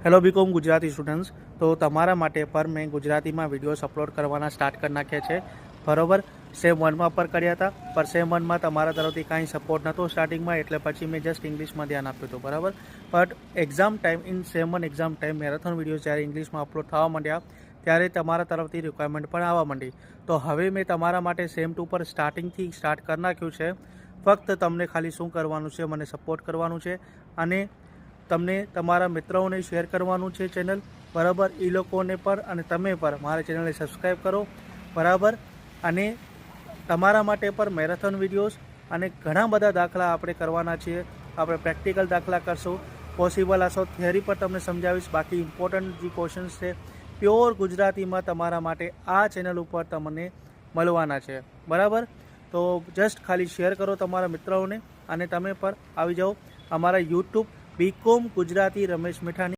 Hello BCom Gujarati students, તો તમારા માટે પર મેં ગુજરાતીમાં વિડીયોઝ અપલોડ કરવાના સ્ટાર્ટ કરી નાખ્યા છે. બરાબર, સેમ વનમાં પર કર્યા હતા, પણ સેમ વનમાં તમારા તરફથી કાંઈ સપોર્ટ નહોતો સ્ટાર્ટિંગમાં, એટલે પછી મેં જસ્ટ ઇંગ્લિશમાં ધ્યાન આપ્યું હતું. બરાબર, but exam time in same one exam time marathon videos જ્યારે ઇંગ્લિશમાં અપલોડ થવા માંડ્યા ત્યારે તમારા તરફથી રિક્વાયરમેન્ટ પણ આવવા માંડી. તો હવે મેં તમારા માટે સેમ 2 પર સ્ટાર્ટિંગથી સ્ટાર્ટ કરી નાખ્યું છે. ફક્ત તમને ખાલી શું કરવાનું છે, મને સપોર્ટ કરવાનું છે અને તમને તમારા મિત્રોને શેર કરવાનું છે ચેનલ. બરાબર, એ લોકોને પર અને તમે પર મારા ચેનલને સબસ્ક્રાઈબ કરો. બરાબર, અને તમારા માટે પર મેરેથોન વિડીયોઝ અને ઘણા બધા દાખલા આપણે કરવાના છીએ. આપણે પ્રેક્ટિકલ દાખલા કરશું, પોસિબલ હશો થિયરી પર તમને સમજાવીશ. બાકી ઇમ્પોર્ટન્ટ જે ક્વેશ્ચન્સ છે પ્યોર ગુજરાતીમાં તમારા માટે આ ચેનલ ઉપર તમને મળવાના છે. બરાબર, તો જસ્ટ ખાલી શેર કરો તમારા મિત્રોને અને તમે પર આવી જાઓ અમારા યુટ્યુબ બીકોમ ગુજરાતી રમેશ મીઠાની